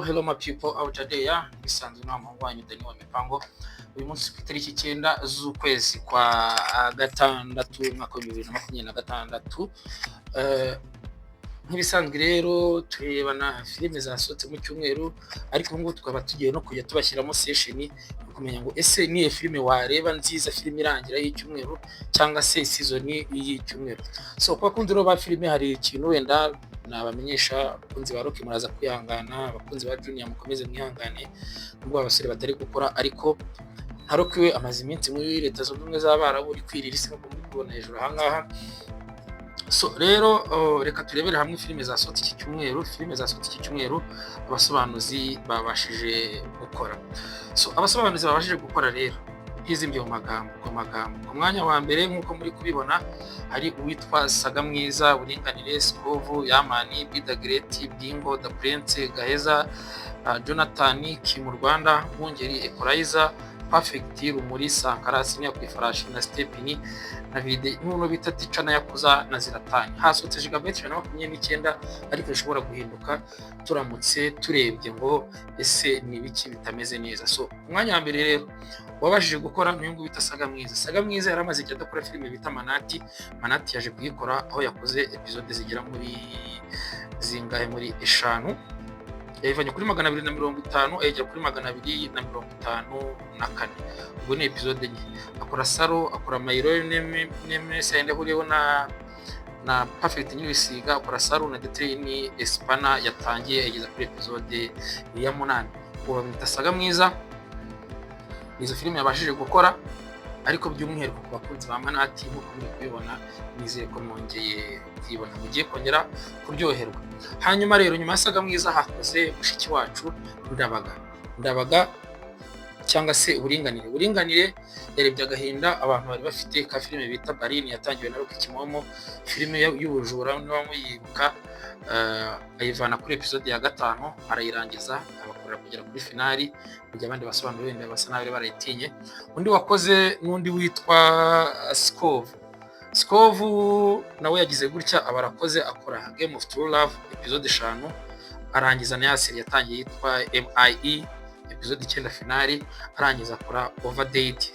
Hello my people out there, bisanzwe n'abantu wanyu Daniel Mipango. Uyu munsi ku itariki 9 z'ukwezi kwa gatandatu mwaka wa 2026. Nk'ibisanzwe rero turebana filime zasohotse mu cyumweru, ariko ubu tukaba tugiye no kujya tubashyiramo session kumenya ngo ese ni filime wareba nziza, filime irangira y'icyumweru cyangwa se season y'icyumweru. So kwa kundi ro ba filime hari ikintu wenda nabamenyesha abakunzi ba Rock muraza kwihangana, abakunzi ba Junior mukomeze mwihangane nubwo abasore batari gukora, ariko Rock we amaze iminsi muri leta zunze ubumwe z'Abarabu uri kwirira isi nko kubona hejuru ahangaha. So rero reka turebere hamwe filime zasohotse iki cyumweru, abasobanuzi babashije gukora. So abasobanuzi babashije gukora rero izimbiye mu magambo. Ku mwanya wa mbere nkuko muri kubibona hari uwitwa Saga Mwiza, Buringanire, Skovu, Yamani, Be The Great, Bingo, The Prince, Gaheza, Jonathan, Kim Rwanda, Mwungeri, Equalizer, Perfect, Rumuri, Sankara, Sinya ku ifarashi na Stepini na Vide n'uno bita Ticana yakuza na Ziratani. Hasohotse gigabyte 29 ariko bishobora guhinduka turamutse turebye ngo ese ni biki bitameze neza. So umwanya wa mbere rero wabashije gukora n'uyungu bita Saga Mwiza. Saga Mwiza yaramaze cyane gukora filime bita Manati yaje kuyikora aho yakoze episode zigera muri zingahe muri 5. Yavanye kuri 250 ayijya kuri 254. Ubwo ni episode enye. Akora Saro, akora Mayiro neme sende huriho na Perfect Nyibisiga, akora Saro na Detrain Espana yatangiye yageza kuri episode ya 8. Ubu bita Saga Mwiza. Izo filime yabashije gukora, ariko by'umwihariko ku bakunzi ba Manati nk'uko muri kubibona, nizeye ko mwongeye kwibona mugiye kongera kuryoherwa. Hanyuma rero nyuma ya Saga Mwiza hakoze mushiki wacu Ndabaga cyangwa se Uburinganire yarebye agahinda abantu bari bafite ka filime bita Barini yatangiwe na Rock Kimomo, filime y'ubujura niba muyibuka. Ayivana kuri episode ya 5 arayirangiza abakorera kugera kuri finali, kujya abandi basobanura wenda basa nabi barayitinye. Undi wakoze n'undi witwa Skovu nawe yagize gutya abarakoze akora Game of True Love episode 5 arangiza na Yasiri yatangiye yitwa MIE episode 9 finali arangiza akora Overdate.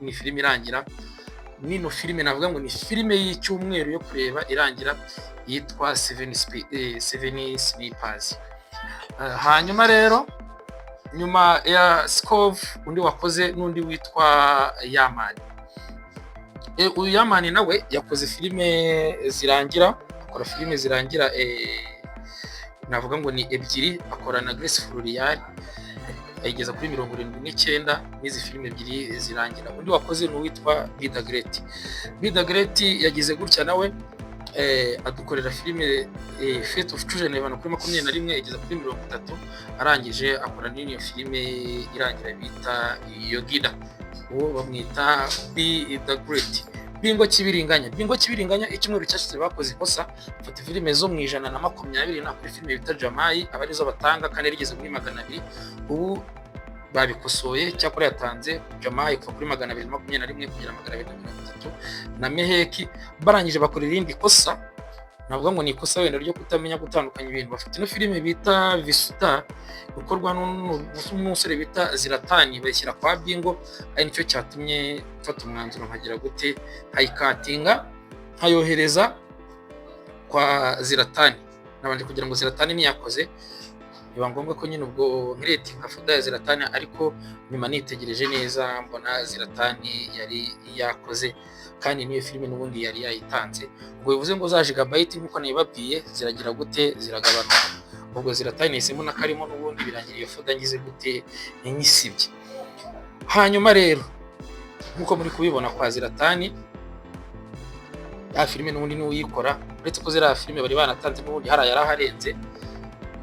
Ni filime irangira. Nino filime navuga ngo ni filime y'icyumweru yo kureba irangira yitwa Seven Snipers. Hanyuma rero nyuma ya Skov undi wakoze n'undi witwa Yamani. Uyu Yamani nawe yakoze filime zirangira, akora filime zirangira navuga ngo ni ebyiri, akora na Grace Florial ayigeza kuri 79 n'izi filime ebyiri zirangira. Undi wakoze n'uwitwa Be The Great yagize gutya nawe adukorera filime Fate of Children ibana kuri 21 igeza kuri 30 arangije akora n'iyo filime irangira bita Yogida, uwo bamwita Be The Great. Bingo Kibiringanya icyumweru cyashize bakoze ikosa bafata filime zo mu 120 na kuri filime bita Jamai abarizo batanga kandi rigeze muri 200. Ubu babikosoye cyakora yatanze Jamai kuva kuri 221 kugera 230 na Meheki barangije bakora irindi kosa navuga ngo ni ikosa wenda ryo kutamenya gutandukanya ibintu. Bafite no filime bita Visuta gukorwa n'umusore bita Ziratani bashyira kwa Bingo, ari nicyo cyatumye mfata umwanzuro nkagira gute hayikatinga hayohereza kwa Ziratani nabanje kugira ngo Ziratani niyakoze biba ngombwa ko nyine ubwo nkireti afuda ya Ziratani, ariko nyuma nitegereje neza mbona Ziratani yari yakoze kandi niyo filime n'ubundi yari yayitanze. Ubwo bivuze ngo za gigabyte nkuko nibabwiye ziragira gute ziragabanuka. Ubwo Ziratani isimo nakarimo n'ubundi birangira iyo foda ngize gute nyisibye. Hanyuma rero nkuko muri kubibona kwa Ziratani ya filime n'ubundi n'uyikora, uretse ko zira filime bari banatanze n'ubundi yaraharenze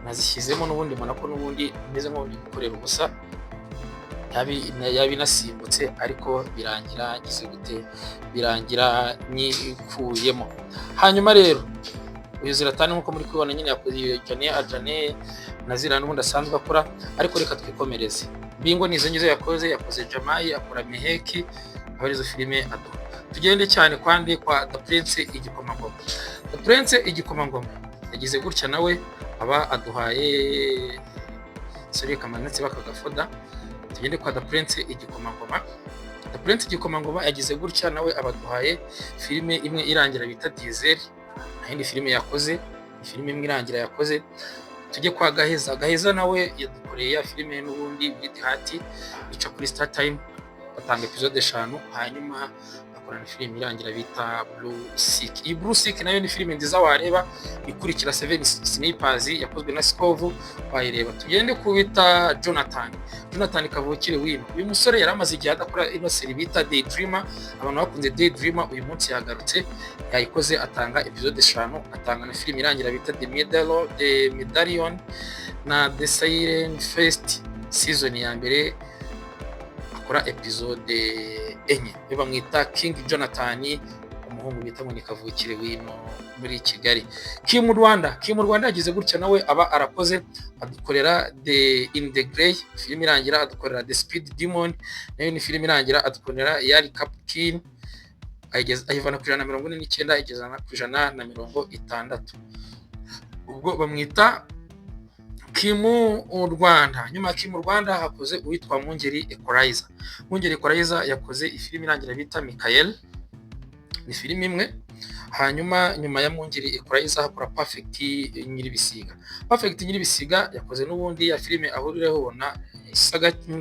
nazishyizemo n'ubundi mbona ko n'ubundi meze nko gukorera ubusa yabi nasimbutse, ariko birangira gize gute birangira nyikuyemo. Hanyuma rero uyu Ziratani nkuko muri kubibona nyine yakoze Ajane na Zira n'ubundi asanzwe akora, ariko reka twikomereze. Bingo nizo ngizo yakoze Jamai, akora Meheki, abarizo filime ado. Tugende cyane kwande kwa The Prince Igikomangoma yagize gutya nawe aba aduhaye sorry kamanitse bakagafoda. Tugende kwa The Prince igikomangoma. The Prince igikomangoma yagize gutya nawe abaduhaye filime imwe irangira bita Diesel, nayindi filime yakoze, filime imwe irangira yakoze. Tujye kwa Gaheza. Gaheza nawe yadukoreye ya filime n'ubundi Bleed Heart ica kuri Star Time, batanga episode 5, hanyuma akorana filime irangira bita Blue Sick. Iyi Blue Sick nayo ni filime nziza wareba, ikurikira Seven Snipers yakozwe na Skov, wayireba. Tugende kubita Jonathan. Jonathan Kavukire wino, uyu musore yari amaze igihe adakora ino serie bita Daydreamer. Abantu bakunze Daydreamer uyu munsi yagarutse, yayikoze atanga episode 5, atanga na filime irangira bita The Medallion na The Siren Fest season ya mbere, akora episode 4. Bamwita King Jonathan, umuhungu bita ngo ni Kavukire wino muri Kigali. Kim Rwanda yagize gutya nawe aba arakoze, adukorera In the Grey filime irangira, adukorera The Speed Demon nayo ni filime irangira, adukorera Yari Capkin ayivana ku 149 igeza ku 160. Ubwo bamwita Kim Rwanda. Nyuma Kim Rwanda hakoze uwitwa Mungeri Equalizer. Mungeri Equalizer yakoze ifilime irangira bita Michael, ni filime imwe. Hanyuma nyuma ya Mungeri Equalizer hakora Perfect Nyiribisiga. Perfect Nyiribisiga yakoze n'ubundi ya filime ahurireho na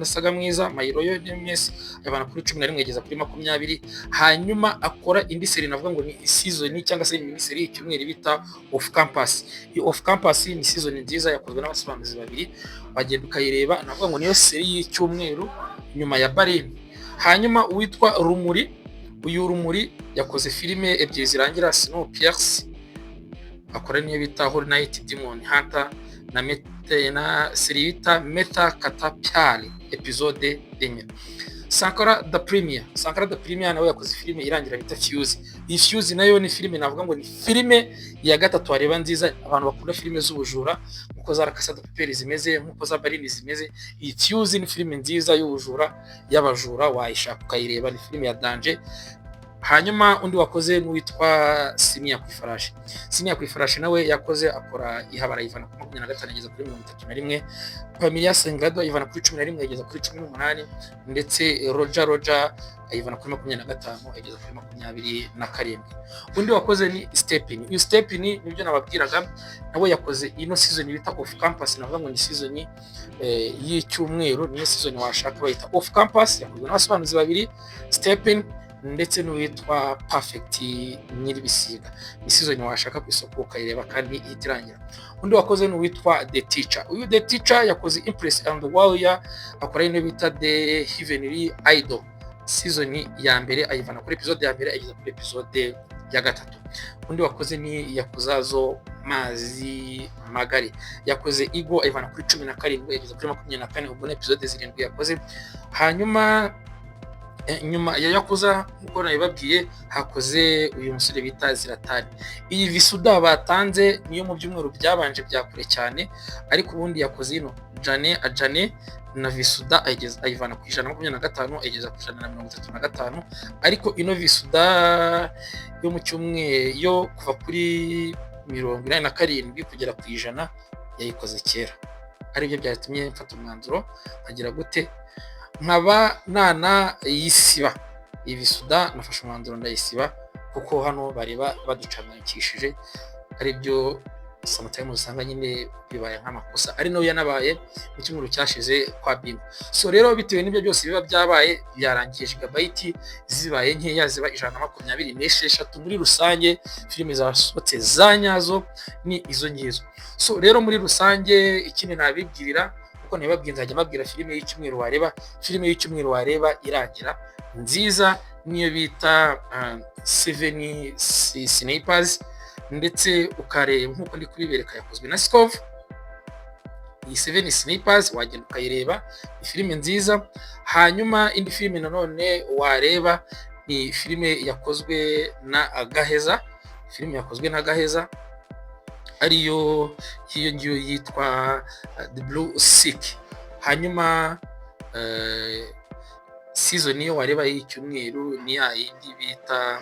Saga mwiza Mayroyo Demes, yabana kuri 11 igeza kuri 20. Hanyuma akora indi serie navuga ngo ni season cyangwa se mini serie icyumweru bita Off Campus. Iyi Off Campus ni season nziza yakozwe n'abasobanuzi babiri, bagenda ukayireba, navuga ngo niyo serie y'icyumweru nyuma ya Bareni. Hanyuma uwitwa Rumuri, uyu Rumuri yakoze filime ebyiri zirangira Snowpiercer, akora niyo bita Whole Night Demon Hunter na serie bita Meta Caterpillar episode 4. Sankara The Premier nawe yakoze filime irangira bita Fuse. Iyi Fuse nayo ni filime navuga ngo ni filime ya gatatu wareba nziza, abantu bakunda filime z'ubujura nkuko za Casa de Papel zimeze, nkuko za Bareni zimeze. Iyi Fuse ni filime nziza y'ubujura, y'abajura, wayishaka ukayireba, ni filime ya danger. Hanyuma undi wakoze n'uwitwa Simia Kwifarashi. Simia Kwifarashi nawe yakoze akora Ihabara ivana ku 25 igeza kuri 31, Familia Sengado ivana kuri 11 igeza kuri 18, ndetse Roger ayivana kuri 25 igeza kuri 27. Undi wakoze ni Stepin. Uyu Stepin nibyo nababwiraga, nawe yakoze ino season bita Off Campus, navuga ngo ni season y'icyumweru, niyo season washaka bayita Off Campus, yakozwe n'abasobanuzi babiri, Stepin ndetse n'uwitwa Perfect Nyiribisiga. Ni season washaka ku isoko ukayireba kandi ihitirangira. Undi wakoze n'uwitwa The Teacher. Uyu The Teacher yakoze Impress and Warrior, akora ino bita The Heavenly Idol season ya mbere, ayivana kuri episode ya mbere ageza kuri episode ya 3. Undi wakoze ni Yakuzazo Mazi Magari, yakoze Igo ayivana kuri 17 ageza kuri 24, ubwo episode 7 yakoze. Hanyuma nyuma ya Yakuza uko nabibabwiye hakoze uyu musore bita Ziratari. Iyi Visuda batanze niyo mu byumweru byabanje byakure cyane, ariko ubundi yakoze ino Ajane na Visuda ayivana ku 125 ageza ku 135, ariko ino Visuda yo mu cyumweru yo kuva kuri 87 kugera ku 100 yayikoze kera. Aribyo byatumye mfata umwanzuro agira gute nkaba yisiba. Iyi Visuda nafashe umwanzuro ndayisiba kuko hano bareba baducanakishije, aribyo sometimes usanga nyine bibaye nk'amakosa, ari no yanabaye mu cyumweru cyashize kwa Bingo. So rero bitewe n'ibyo byose biba byabaye, byarangiye gigabyte zibaye nkeya, ziba 126 muri rusange. Filime zasohotse za nyazo ni izo ngizo. So rero muri rusange ikindi nabibwirira kuko nibabwiye nzajya mabwira filime y'icyumweru wareba. Filime y'icyumweru wareba irangira nziza niyo bita Seven Snipers, ndetse ukareba nkuko ndi kubibereka yakozwe na Skov. Iyi Seven Snipers wagenda ukayireba, ni filime nziza. Hanyuma indi filime nanone wareba ni filime yakozwe na Gaheza. Filime yakozwe na Gaheza ariyo hiyo ngiyo yitwa The Blue Sick. Hanyuma season niyo wareba y'icyumweru ni ya yindi bita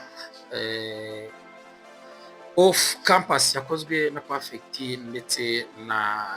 Off Campus yakozwe na Perfect ndetse na